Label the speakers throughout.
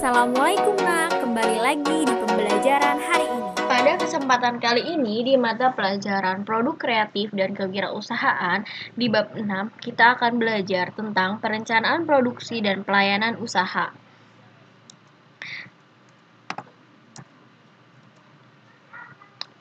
Speaker 1: Assalamualaikum nak, kembali lagi di pembelajaran hari ini.
Speaker 2: Pada kesempatan kali ini di mata pelajaran produk kreatif dan kewirausahaan di bab 6 kita akan belajar tentang perencanaan produksi dan pelayanan usaha.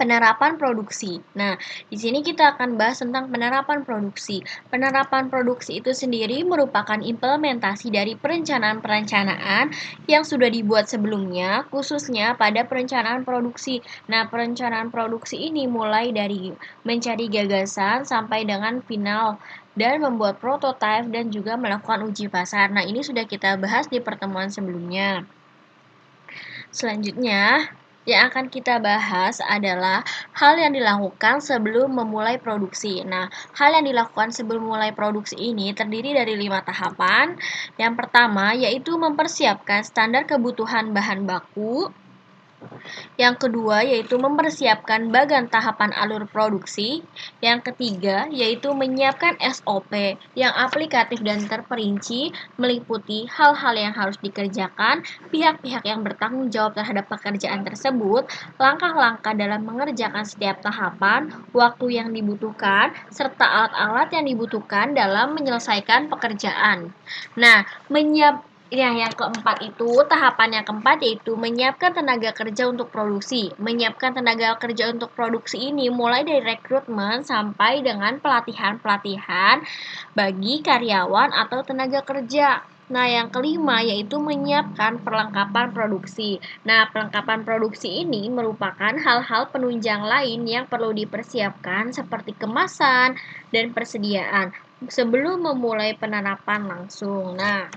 Speaker 2: Penerapan produksi. Nah, di sini kita akan bahas tentang penerapan produksi. Penerapan produksi itu sendiri merupakan implementasi dari perencanaan-perencanaan yang sudah dibuat sebelumnya, khususnya pada perencanaan produksi. Nah, perencanaan produksi ini mulai dari mencari gagasan sampai dengan final dan membuat prototipe dan juga melakukan uji pasar. Nah, ini sudah kita bahas di pertemuan sebelumnya. Selanjutnya, yang akan kita bahas adalah hal yang dilakukan sebelum memulai produksi. Nah, hal yang dilakukan sebelum memulai produksi ini terdiri dari 5 tahapan. Yang pertama yaitu mempersiapkan standar kebutuhan bahan baku. Yang kedua yaitu mempersiapkan bagan tahapan alur produksi. Yang ketiga yaitu menyiapkan SOP yang aplikatif dan terperinci, meliputi hal-hal yang harus dikerjakan, pihak-pihak yang bertanggung jawab terhadap pekerjaan tersebut, langkah-langkah dalam mengerjakan setiap tahapan, waktu yang dibutuhkan, serta alat-alat yang dibutuhkan dalam menyelesaikan pekerjaan. Nah, yang keempat itu, tahapan yang keempat yaitu menyiapkan tenaga kerja untuk produksi. Menyiapkan tenaga kerja untuk produksi ini mulai dari rekrutmen sampai dengan pelatihan-pelatihan bagi karyawan atau tenaga kerja. Nah, yang kelima yaitu menyiapkan perlengkapan produksi. Nah, perlengkapan produksi ini merupakan hal-hal penunjang lain yang perlu dipersiapkan seperti kemasan dan persediaan sebelum memulai penerapan langsung. Nah,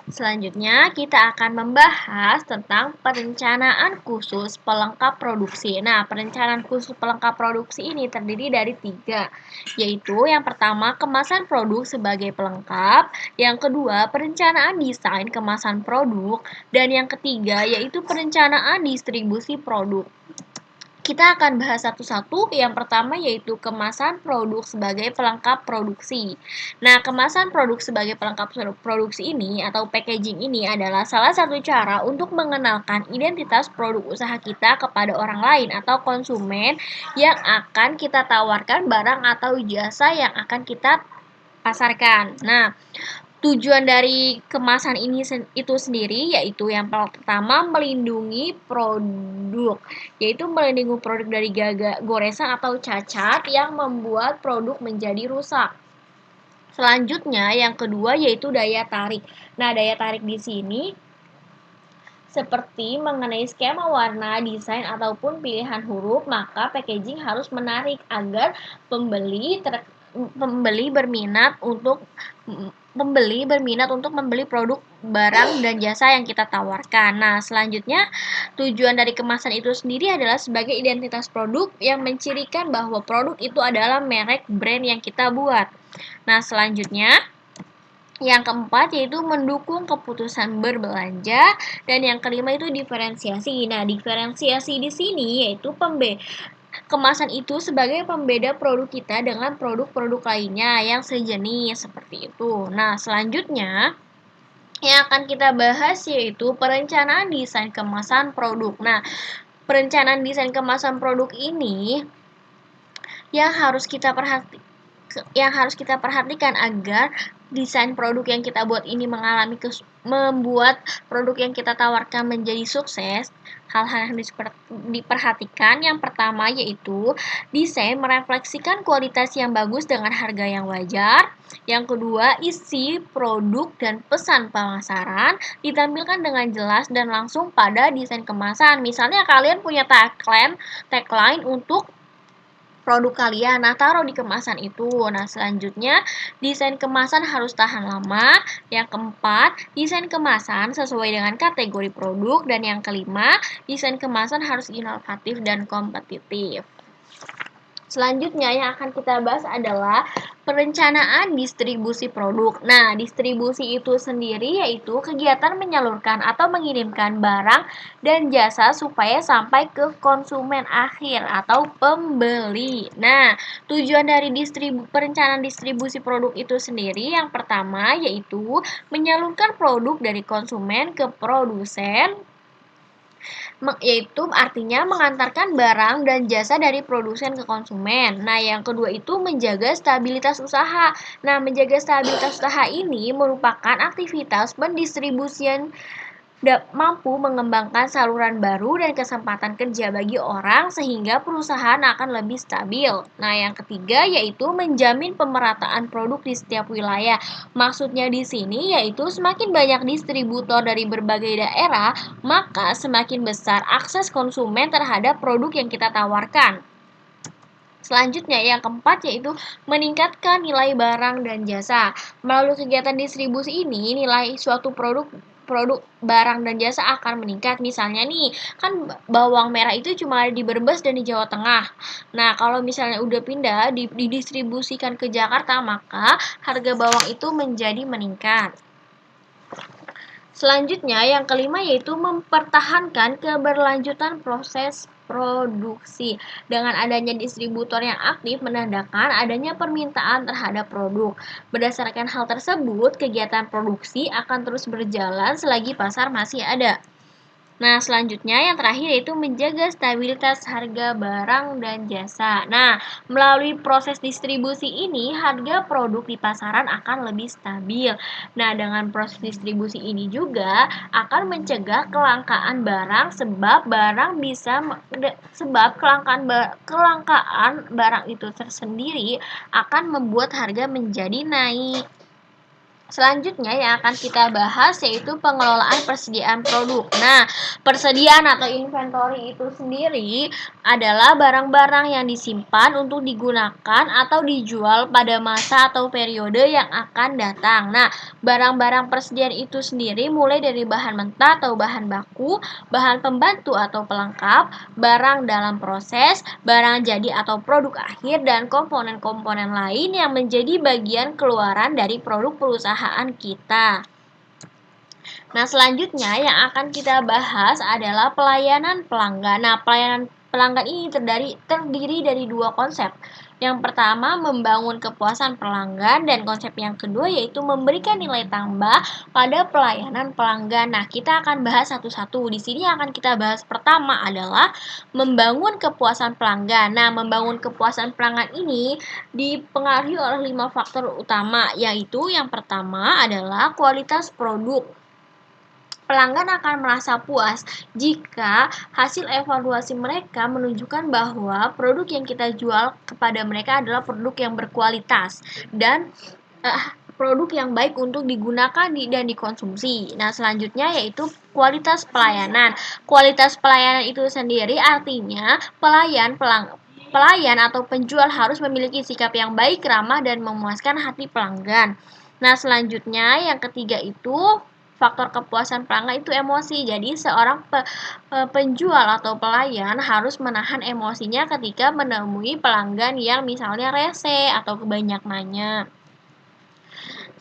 Speaker 2: selanjutnya, kita akan membahas tentang perencanaan khusus pelengkap produksi. Nah, perencanaan khusus pelengkap produksi ini terdiri dari 3, yaitu yang pertama, kemasan produk sebagai pelengkap, yang kedua, perencanaan desain kemasan produk, dan yang ketiga, yaitu perencanaan distribusi produk. Kita akan bahas satu-satu. Yang pertama yaitu kemasan produk sebagai pelengkap produksi. Nah, kemasan produk sebagai pelengkap produksi ini atau packaging ini adalah salah satu cara untuk mengenalkan identitas produk usaha kita kepada orang lain atau konsumen yang akan kita tawarkan barang atau jasa yang akan kita pasarkan. Nah, tujuan dari kemasan ini itu sendiri yaitu yang pertama melindungi produk, yaitu melindungi produk dari goresan atau cacat yang membuat produk menjadi rusak. Selanjutnya yang kedua yaitu daya tarik. Nah, daya tarik di sini seperti mengenai skema warna, desain ataupun pilihan huruf, maka packaging harus menarik agar pembeli berminat untuk membeli produk barang dan jasa yang kita tawarkan. Nah, selanjutnya tujuan dari kemasan itu sendiri adalah sebagai identitas produk yang mencirikan bahwa produk itu adalah merek brand yang kita buat. Nah, selanjutnya yang keempat yaitu mendukung keputusan berbelanja, dan yang kelima itu diferensiasi. Nah, diferensiasi di sini yaitu kemasan itu sebagai pembeda produk kita dengan produk-produk lainnya yang sejenis seperti itu. Nah, selanjutnya yang akan kita bahas yaitu perencanaan desain kemasan produk. Nah, perencanaan desain kemasan produk ini yang harus kita perhatikan agar desain produk yang kita buat ini membuat produk yang kita tawarkan menjadi sukses. Hal-hal yang diperhatikan yang pertama yaitu desain merefleksikan kualitas yang bagus dengan harga yang wajar. Yang kedua, isi produk dan pesan pemasaran ditampilkan dengan jelas dan langsung pada desain kemasan. Misalnya kalian punya tagline untuk produk kalian, nah taruh di kemasan itu. Nah, selanjutnya desain kemasan harus tahan lama. Yang keempat, desain kemasan sesuai dengan kategori produk. Dan yang kelima, desain kemasan harus inovatif dan kompetitif. Selanjutnya yang akan kita bahas adalah Perencanaan distribusi produk. Nah, distribusi itu sendiri yaitu kegiatan menyalurkan atau mengirimkan barang dan jasa supaya sampai ke konsumen akhir atau pembeli. Nah, tujuan dari perencanaan distribusi produk itu sendiri yang pertama yaitu menyalurkan produk dari konsumen ke produsen, yaitu artinya mengantarkan barang dan jasa dari produsen ke konsumen. Nah, yang kedua itu menjaga stabilitas usaha. Nah, menjaga stabilitas usaha ini merupakan aktivitas pendistribusian mampu mengembangkan saluran baru dan kesempatan kerja bagi orang sehingga perusahaan akan lebih stabil. Nah, yang ketiga yaitu menjamin pemerataan produk di setiap wilayah. Maksudnya di sini yaitu semakin banyak distributor dari berbagai daerah, maka semakin besar akses konsumen terhadap produk yang kita tawarkan. Selanjutnya, yang keempat yaitu meningkatkan nilai barang dan jasa. Melalui kegiatan distribusi ini, nilai suatu produk barang dan jasa akan meningkat. Misalnya nih, kan bawang merah itu cuma ada di Brebes dan di Jawa Tengah. Nah, kalau misalnya udah pindah didistribusikan ke Jakarta, maka harga bawang itu menjadi meningkat. Selanjutnya, yang kelima yaitu mempertahankan keberlanjutan proses produksi. Dengan adanya distributor yang aktif menandakan adanya permintaan terhadap produk. Berdasarkan hal tersebut, kegiatan produksi akan terus berjalan selagi pasar masih ada. Nah, selanjutnya yang terakhir yaitu menjaga stabilitas harga barang dan jasa. Nah, melalui proses distribusi ini, harga produk di pasaran akan lebih stabil. Nah, dengan proses distribusi ini juga akan mencegah kelangkaan barang sebab kelangkaan barang itu tersendiri akan membuat harga menjadi naik. Selanjutnya yang akan kita bahas yaitu pengelolaan persediaan produk. Nah, persediaan atau inventory itu sendiri adalah barang-barang yang disimpan untuk digunakan atau dijual pada masa atau periode yang akan datang. Nah, barang-barang persediaan itu sendiri mulai dari bahan mentah atau bahan baku, bahan pembantu atau pelengkap, barang dalam proses, barang jadi atau produk akhir, dan komponen-komponen lain yang menjadi bagian keluaran dari produk perusahaan kita. Nah, selanjutnya yang akan kita bahas adalah pelayanan pelanggan. Nah, pelayanan pelanggan ini terdiri dari dua konsep. Yang pertama, membangun kepuasan pelanggan, dan konsep yang kedua yaitu memberikan nilai tambah pada pelayanan pelanggan. Nah, kita akan bahas satu-satu. Di sini yang akan kita bahas pertama adalah membangun kepuasan pelanggan. Nah, membangun kepuasan pelanggan ini dipengaruhi oleh 5 faktor utama, yaitu yang pertama adalah kualitas produk. Pelanggan akan merasa puas jika hasil evaluasi mereka menunjukkan bahwa produk yang kita jual kepada mereka adalah produk yang berkualitas dan produk yang baik untuk digunakan dan dikonsumsi. Nah, selanjutnya yaitu kualitas pelayanan. Kualitas pelayanan itu sendiri artinya pelayan atau penjual harus memiliki sikap yang baik, ramah, dan memuaskan hati pelanggan. Nah, selanjutnya yang ketiga itu faktor kepuasan pelanggan itu emosi. Jadi, seorang penjual atau pelayan harus menahan emosinya ketika menemui pelanggan yang misalnya rese atau kebanyak nanya.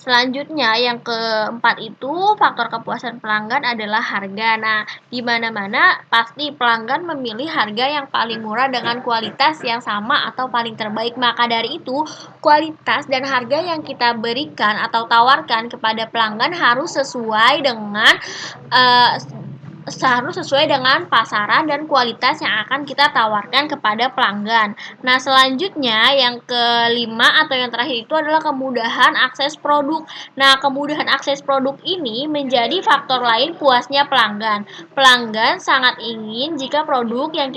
Speaker 2: Selanjutnya, yang keempat itu faktor kepuasan pelanggan adalah harga. Nah, di mana-mana pasti pelanggan memilih harga yang paling murah dengan kualitas yang sama atau paling terbaik. Maka dari itu, kualitas dan harga yang kita berikan atau tawarkan kepada pelanggan harus sesuai dengan pasaran dan kualitas yang akan kita tawarkan kepada pelanggan. Nah, selanjutnya yang kelima atau yang terakhir itu adalah kemudahan akses produk. Nah, kemudahan akses produk ini menjadi faktor lain puasnya pelanggan. Pelanggan sangat ingin jika produk yang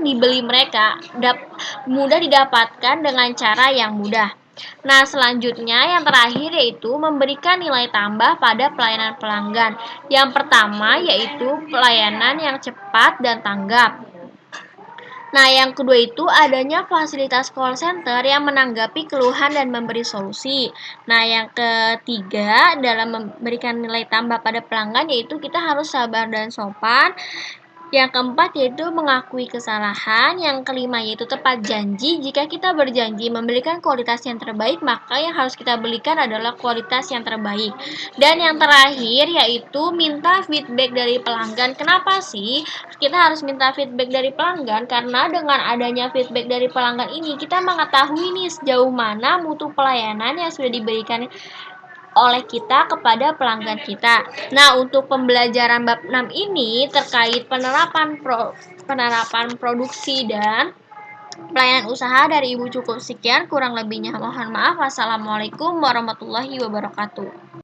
Speaker 2: dibeli mereka mudah didapatkan dengan cara yang mudah. Nah, selanjutnya yang terakhir yaitu memberikan nilai tambah pada pelayanan pelanggan. Yang pertama yaitu pelayanan yang cepat dan tanggap. Nah, yang kedua itu adanya fasilitas call center yang menanggapi keluhan dan memberi solusi. Nah, yang ketiga dalam memberikan nilai tambah pada pelanggan yaitu kita harus sabar dan sopan. Yang keempat yaitu mengakui kesalahan. Yang kelima yaitu tepat janji. Jika kita berjanji memberikan kualitas yang terbaik, maka yang harus kita berikan adalah kualitas yang terbaik. Dan yang terakhir yaitu minta feedback dari pelanggan. Kenapa sih kita harus minta feedback dari pelanggan? Karena dengan adanya feedback dari pelanggan ini, kita mengetahui nih sejauh mana mutu pelayanan yang sudah diberikan oleh kita kepada pelanggan kita. Nah, untuk pembelajaran bab 6 ini terkait penerapan produksi dan pelayanan usaha dari Ibu cukup sekian, kurang lebihnya mohon maaf. Wassalamualaikum warahmatullahi wabarakatuh.